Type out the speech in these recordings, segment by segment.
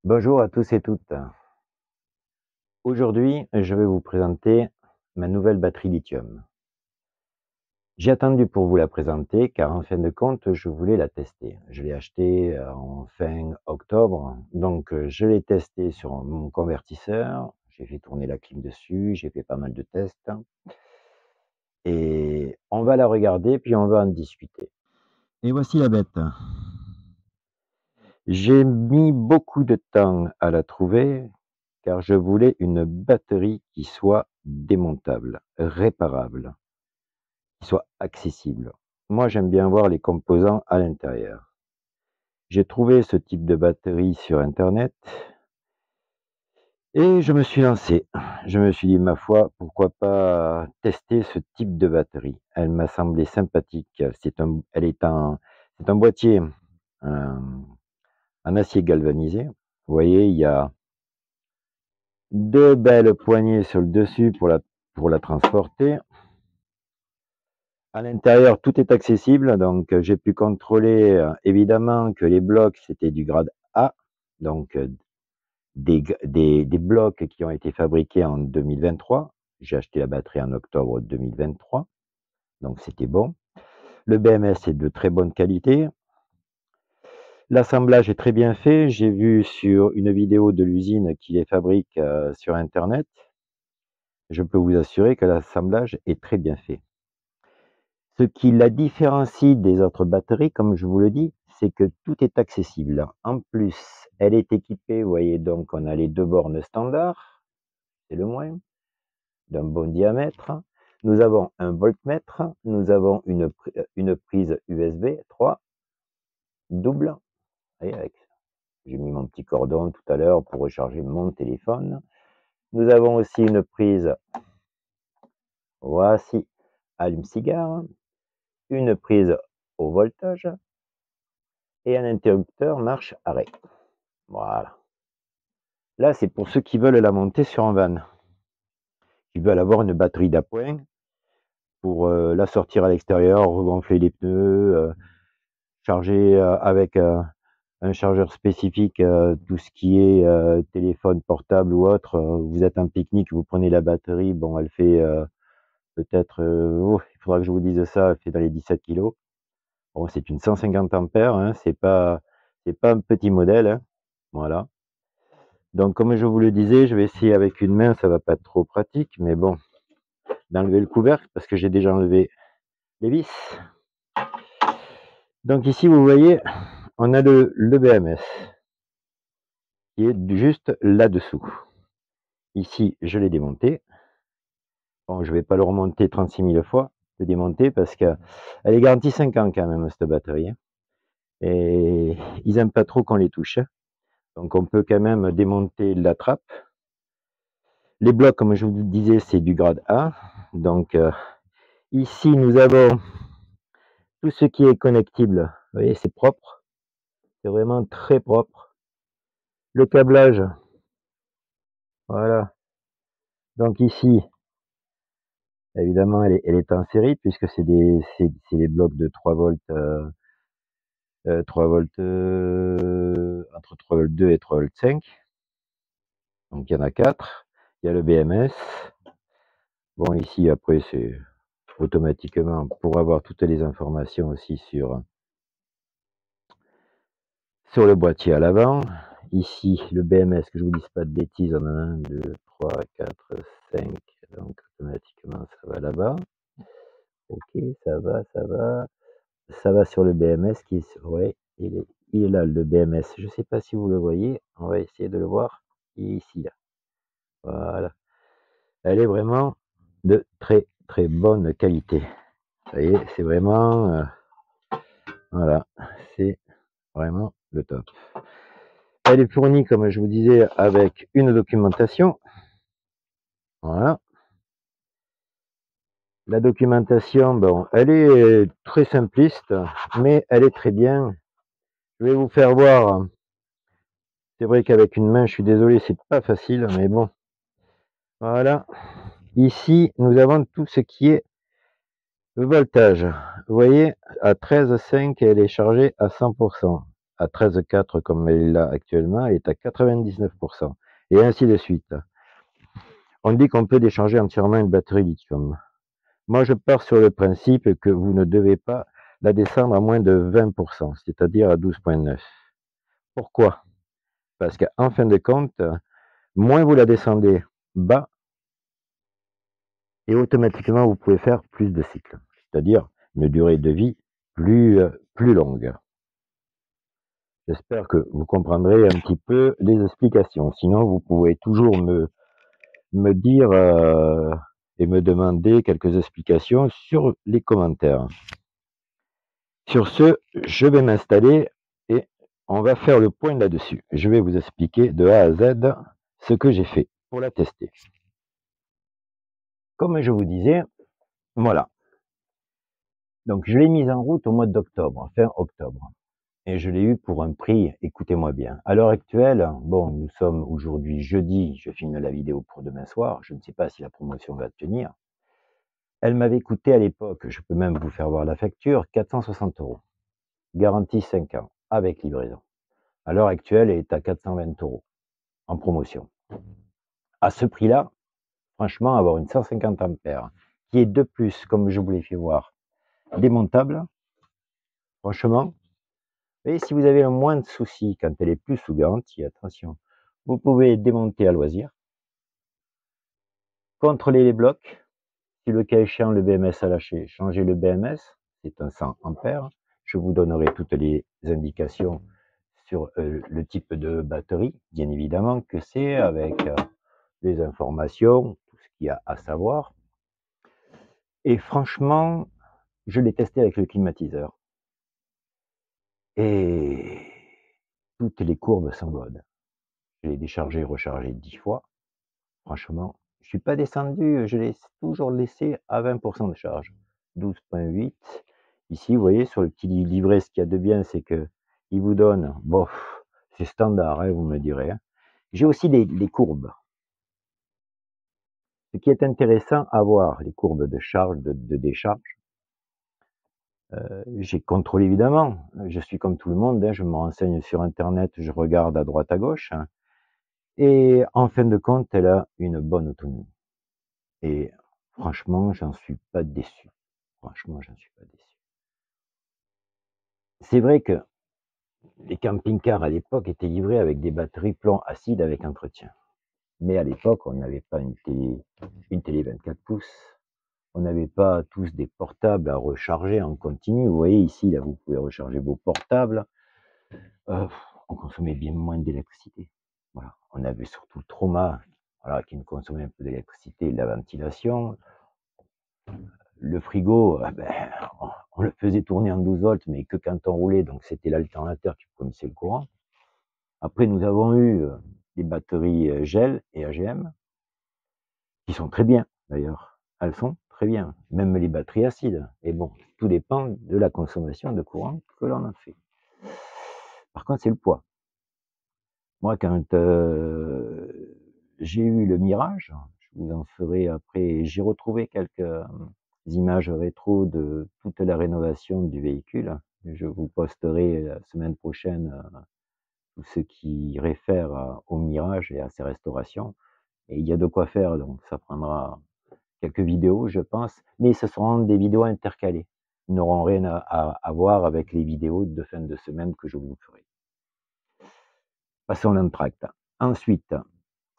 Bonjour à tous et toutes. Aujourd'hui, je vais vous présenter ma nouvelle batterie lithium. J'ai attendu pour vous la présenter car en fin de compte, je voulais la tester. Je l'ai achetée en fin octobre, donc je l'ai testée sur mon convertisseur. J'ai fait tourner la clim dessus, j'ai fait pas mal de tests et on va la regarder puis on va en discuter. Et voici la bête. J'ai mis beaucoup de temps à la trouver car je voulais une batterie qui soit démontable, réparable, qui soit accessible. Moi, j'aime bien voir les composants à l'intérieur. J'ai trouvé ce type de batterie sur internet et je me suis lancé. Je me suis dit, ma foi, pourquoi pas tester ce type de batterie. Elle m'a semblé sympathique. C'est un boîtier euh, en acier galvanisé. Vous voyez, il y a deux belles poignées sur le dessus pour la transporter. À l'intérieur, tout est accessible, donc j'ai pu contrôler évidemment que les blocs c'était du grade A, donc des blocs qui ont été fabriqués en 2023. J'ai acheté la batterie en octobre 2023, donc c'était bon. Le BMS est de très bonne qualité. L'assemblage est très bien fait. J'ai vu sur une vidéo de l'usine qui les fabrique sur Internet. Je peux vous assurer que l'assemblage est très bien fait. Ce qui la différencie des autres batteries, comme je vous le dis, c'est que tout est accessible. En plus, elle est équipée, vous voyez, donc on a les deux bornes standards, c'est le moins, d'un bon diamètre. Nous avons un voltmètre, nous avons une prise USB 3, double. Voyez, j'ai mis mon petit cordon tout à l'heure pour recharger mon téléphone. Nous avons aussi une prise, voici, allume-cigare, une prise au voltage, et un interrupteur marche-arrêt. Voilà. Là, c'est pour ceux qui veulent la monter sur un van, qui veulent avoir une batterie d'appoint pour la sortir à l'extérieur, regonfler les pneus, charger avec un chargeur spécifique tout ce qui est téléphone portable ou autre. Vous êtes en pique-nique, vous prenez la batterie, bon, elle fait peut-être, il faudra que je vous dise ça, elle fait dans les 17 kilos. Bon, c'est une 150 ampères, hein, c'est pas un petit modèle, hein, voilà. Donc, comme je vous le disais, je vais essayer avec une main, ça va pas être trop pratique, mais bon, d'enlever le couvercle parce que j'ai déjà enlevé les vis. Donc ici, vous voyez, on a le BMS qui est juste là-dessous. Ici, je l'ai démonté. Bon, je vais pas le remonter 36 000 fois, le démonter parce qu'elle est garantie 5 ans quand même, cette batterie, hein. Et ils aiment pas trop qu'on les touche, hein. Donc on peut quand même démonter la trappe. Les blocs, comme je vous le disais, c'est du grade A. Donc ici, nous avons tout ce qui est connectible. Vous voyez, c'est propre. C'est vraiment très propre. Le câblage, voilà. Donc ici, évidemment, elle est en série puisque c'est des blocs de 3 volts, 3 volts, entre 3 volts 2 et 3 volts 5. Donc il y en a 4. Il y a le BMS. Bon, ici, après, c'est automatiquement pour avoir toutes les informations aussi sur le boîtier à l'avant. Ici, le BMS, que je vous dise pas de bêtises, on a 1, 2, 3, 4, 5. Donc, automatiquement, ça va là-bas. Ok, ça va, ça va. Ça va sur le BMS qui est, ouais, il est là, le BMS. Je sais pas si vous le voyez. On va essayer de le voir. Il est ici, là. Voilà. Elle est vraiment de très, très bonne qualité. Vous voyez, c'est vraiment, voilà, c'est vraiment le top. Elle est fournie, comme je vous disais, avec une documentation. Voilà. La documentation, bon, elle est très simpliste, mais elle est très bien. Je vais vous faire voir. C'est vrai qu'avec une main, je suis désolé, c'est pas facile, mais bon. Voilà. Ici, nous avons tout ce qui est le voltage. Vous voyez, à 13,5, elle est chargée à 100%. à 13,4 comme elle est là actuellement, elle est à 99%. Et ainsi de suite. On dit qu'on peut décharger entièrement une batterie lithium. Moi, je pars sur le principe que vous ne devez pas la descendre à moins de 20%, c'est-à-dire à 12,9. Pourquoi? Parce qu'en fin de compte, moins vous la descendez bas, et automatiquement, vous pouvez faire plus de cycles, c'est-à-dire une durée de vie plus longue. J'espère que vous comprendrez un petit peu les explications. Sinon, vous pouvez toujours me dire et me demander quelques explications sur les commentaires. Sur ce, je vais m'installer et on va faire le point là-dessus. Je vais vous expliquer de A à Z ce que j'ai fait pour la tester. Comme je vous disais, voilà. Donc, je l'ai mise en route au mois d'octobre, fin octobre. Et je l'ai eu pour un prix, écoutez-moi bien. À l'heure actuelle, bon, nous sommes aujourd'hui jeudi, je filme la vidéo pour demain soir, je ne sais pas si la promotion va tenir. Elle m'avait coûté à l'époque, je peux même vous faire voir la facture, 460 €. Garantie 5 ans, avec livraison. À l'heure actuelle, elle est à 420 € en promotion. À ce prix-là, franchement, avoir une 150 ampères, qui est de plus, comme je vous l'ai fait voir, démontable, franchement, et si vous avez le moins de soucis quand elle est plus sous garantie, attention, vous pouvez démonter à loisir, contrôler les blocs, si le cas échéant le BMS a lâché, changez le BMS, c'est un 100 ampères, je vous donnerai toutes les indications sur le type de batterie, bien évidemment que c'est, avec les informations, tout ce qu'il y a à savoir. Et franchement, je l'ai testé avec le climatiseur. Et toutes les courbes sont bonnes. Je l'ai déchargé et rechargé 10 fois. Franchement, je suis pas descendu, je l'ai toujours laissé à 20% de charge. 12,8. Ici, vous voyez, sur le petit livret, ce qu'il y a de bien, c'est que il vous donne, bof, c'est standard, hein, vous me direz. Hein. J'ai aussi les courbes. Ce qui est intéressant à voir, les courbes de charge, de décharge. J'ai contrôlé évidemment, je suis comme tout le monde, hein, je me renseigne sur internet, je regarde à droite à gauche, hein, et en fin de compte, elle a une bonne autonomie. Et franchement, j'en suis pas déçu. Franchement, j'en suis pas déçu. C'est vrai que les camping-cars à l'époque étaient livrés avec des batteries plomb-acide avec entretien. Mais à l'époque, on n'avait pas une télé 24 pouces. On n'avait pas tous des portables à recharger en continu. Vous voyez ici, là, vous pouvez recharger vos portables. On consommait bien moins d'électricité. Voilà. On avait surtout le trauma, voilà, qui nous consommait un peu d'électricité, la ventilation. Le frigo, on le faisait tourner en 12 volts, mais que quand on roulait, donc c'était l'alternateur qui fournissait le courant. Après, nous avons eu des batteries GEL et AGM, qui sont très bien d'ailleurs. Elles sont très bien, même les batteries acides. Et bon, tout dépend de la consommation de courant que l'on en fait. Par contre, c'est le poids. Moi, quand j'ai eu le Mirage, je vous en ferai après, j'ai retrouvé quelques images rétro de toute la rénovation du véhicule. Je vous posterai la semaine prochaine tout ce qui réfère au Mirage et à ses restaurations. Et il y a de quoi faire, donc ça prendra quelques vidéos, je pense, mais ce seront des vidéos intercalées. Ils n'auront rien à voir avec les vidéos de fin de semaine que je vous ferai. Passons l'entracte. Ensuite,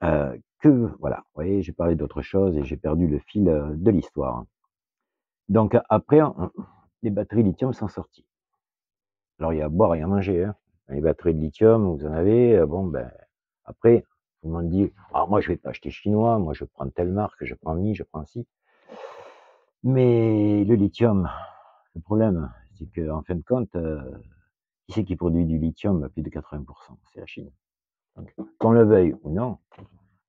voilà, vous voyez, j'ai parlé d'autre chose et j'ai perdu le fil de l'histoire. Donc après, les batteries lithium sont sorties. Alors il y a à boire et à manger. Hein. Les batteries de lithium, vous en avez. Bon, ben après, tout le monde dit, ah moi je vais pas acheter chinois, moi je prends telle marque, je prends mi, je prends ci. Mais le lithium, le problème, c'est qu'en fin de compte, qui c'est qui produit du lithium à plus de 80%? C'est la Chine. Donc, qu'on le veuille ou non,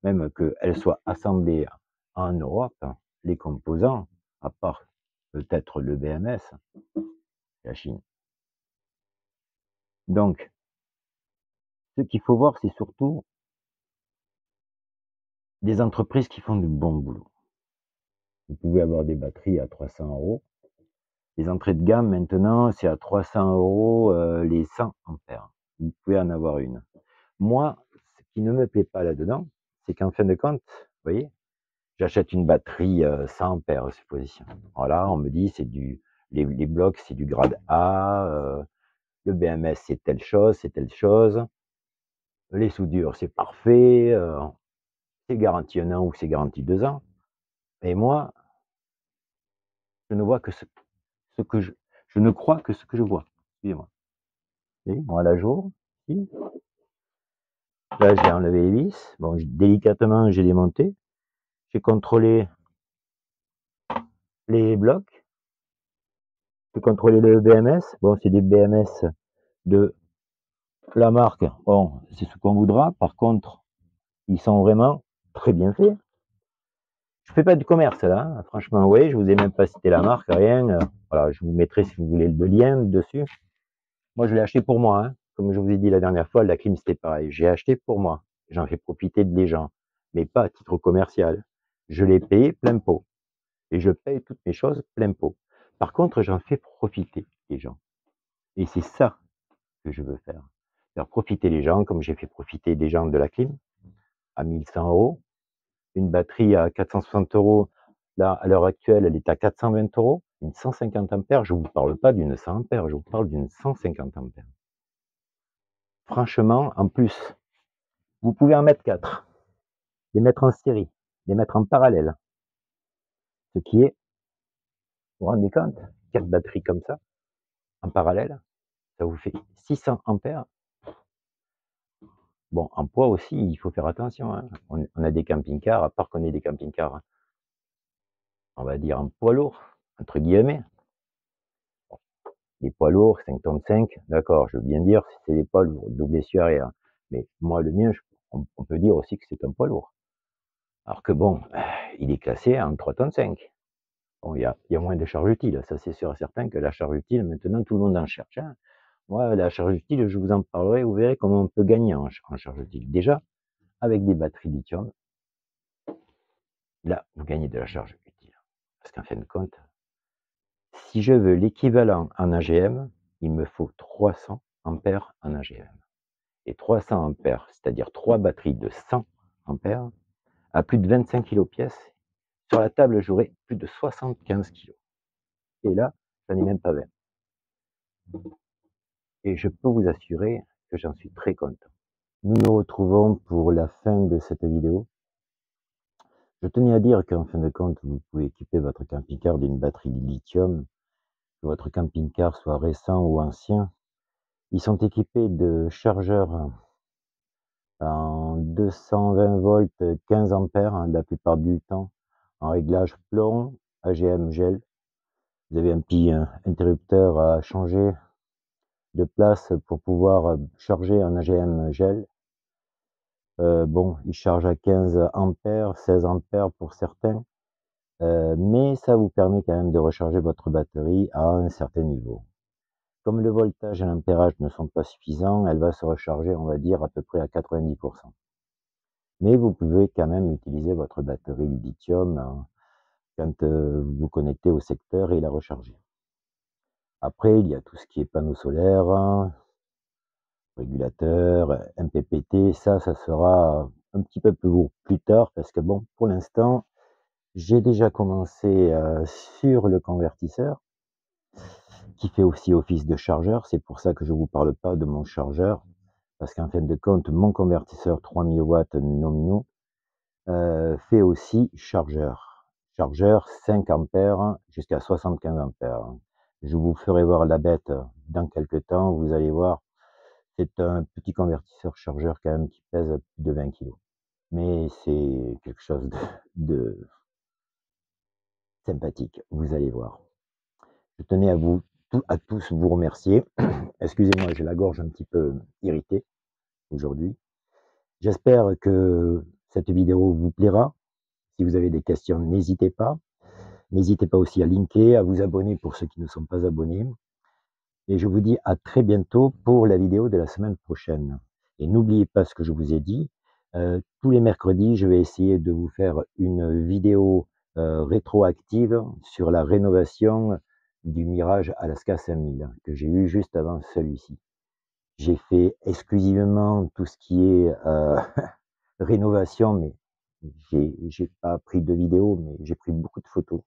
même qu'elle soit assemblée en Europe, les composants, à part peut-être le BMS, c'est la Chine. Donc, ce qu'il faut voir, c'est surtout des entreprises qui font du bon boulot. Vous pouvez avoir des batteries à 300 €. Les entrées de gamme, maintenant, c'est à 300 € les 100 ampères. vous pouvez en avoir une. Moi, ce qui ne me plaît pas là-dedans, c'est qu'en fin de compte, vous voyez, j'achète une batterie 100 ampères à supposition. Voilà, on me dit les blocs c'est du grade A, le BMS c'est telle chose, c'est telle chose, les soudures c'est parfait, c'est garanti 1 an ou c'est garanti 2 ans. Et moi, je ne vois que ce que je ne crois que ce que je vois. Excusez-moi. Vous voyez, moi, à la jour, ici, là, j'ai enlevé les vis. Bon, délicatement, j'ai démonté. J'ai contrôlé les blocs. J'ai contrôlé le BMS. Bon, c'est des BMS de la marque. Bon, c'est ce qu'on voudra. Par contre, ils sont vraiment très bien faits. Je fais pas du commerce, là. Hein. Franchement, oui, je vous ai même pas cité la marque, rien. Voilà, je vous mettrai, si vous voulez, le lien dessus. Moi, je l'ai acheté pour moi. Hein. Comme je vous ai dit la dernière fois, la clim, c'était pareil. J'ai acheté pour moi. J'en fais profiter des gens, mais pas à titre commercial. Je l'ai payé plein pot. Et je paye toutes mes choses plein pot. Par contre, j'en fais profiter les gens. Et c'est ça que je veux faire. Faire profiter les gens, comme j'ai fait profiter des gens de la clim, à 1100 €. Une batterie à 460 €. Là, à l'heure actuelle, elle est à 420 €. Une 150 ampères, je ne vous parle pas d'une 100 ampères, je vous parle d'une 150 ampères. Franchement, en plus, vous pouvez en mettre 4, les mettre en série, les mettre en parallèle. Ce qui est, vous vous rendez compte, 4 batteries comme ça, en parallèle, ça vous fait 600 ampères. Bon, en poids aussi, il faut faire attention. Hein. On a des camping-cars, à part qu'on ait des camping-cars, on va dire en poids lourd, entre guillemets. Les poids lourds, 5 tonnes 5, d'accord, je veux bien dire, c'est des poids lourds, double essieu arrière. Mais moi, le mien, on peut dire aussi que c'est un poids lourd. Alors que bon, il est classé en 3 tonnes 5. Bon, il y a moins de charge utile, ça c'est sûr et certain que la charge utile, maintenant tout le monde en cherche. Hein. Moi, la charge utile, je vous en parlerai, vous verrez comment on peut gagner en charge utile. Déjà, avec des batteries lithium, là, vous gagnez de la charge utile. Parce qu'en fin de compte, si je veux l'équivalent en AGM, il me faut 300 ampères en AGM. Et 300 ampères, c'est-à-dire 3 batteries de 100 ampères, à plus de 25 kg pièce, sur la table, j'aurai plus de 75 kg. Et là, ça n'est même pas 20. Et je peux vous assurer que j'en suis très content. Nous nous retrouvons pour la fin de cette vidéo. Je tenais à dire qu'en fin de compte, vous pouvez équiper votre camping-car d'une batterie lithium, que votre camping-car soit récent ou ancien. Ils sont équipés de chargeurs en 220 volts, 15 ampères, hein, la plupart du temps, en réglage plomb, AGM gel. Vous avez un petit interrupteur à changer de place pour pouvoir charger en AGM gel. Bon, il charge à 15 ampères, 16 ampères pour certains, mais ça vous permet quand même de recharger votre batterie à un certain niveau. Comme le voltage et l'ampérage ne sont pas suffisants, elle va se recharger, on va dire, à peu près à 90%. Mais vous pouvez quand même utiliser votre batterie lithium quand vous vous connectez au secteur et la recharger. Après, il y a tout ce qui est panneaux solaires, régulateur, MPPT, ça sera un petit peu plus tard parce que bon, pour l'instant, j'ai déjà commencé sur le convertisseur qui fait aussi office de chargeur. C'est pour ça que je ne vous parle pas de mon chargeur parce qu'en fin de compte, mon convertisseur 3000 watts nominaux fait aussi chargeur. Chargeur 5 ampères jusqu'à 75 ampères. Je vous ferai voir la bête dans quelques temps. Vous allez voir, c'est un petit convertisseur chargeur quand même qui pèse plus de 20 kg. Mais c'est quelque chose de sympathique, vous allez voir. Je tenais à tous vous remercier. Excusez-moi, j'ai la gorge un petit peu irritée aujourd'hui. J'espère que cette vidéo vous plaira. Si vous avez des questions, n'hésitez pas. N'hésitez pas aussi à linker, à vous abonner pour ceux qui ne sont pas abonnés. Et je vous dis à très bientôt pour la vidéo de la semaine prochaine. Et n'oubliez pas ce que je vous ai dit. Tous les mercredis, je vais essayer de vous faire une vidéo rétroactive sur la rénovation du Mirage Alaska 5000 que j'ai eu juste avant celui-ci. J'ai fait exclusivement tout ce qui est rénovation, mais j'ai pas pris de vidéos, mais j'ai pris beaucoup de photos.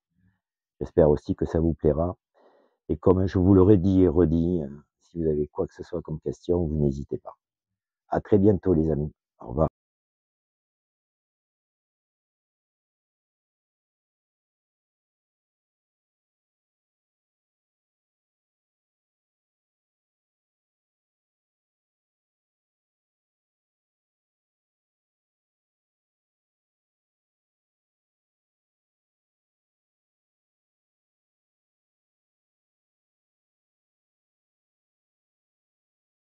J'espère aussi que ça vous plaira. Et comme je vous l'aurais dit et redit, si vous avez quoi que ce soit comme question, vous n'hésitez pas. À très bientôt les amis. Au revoir.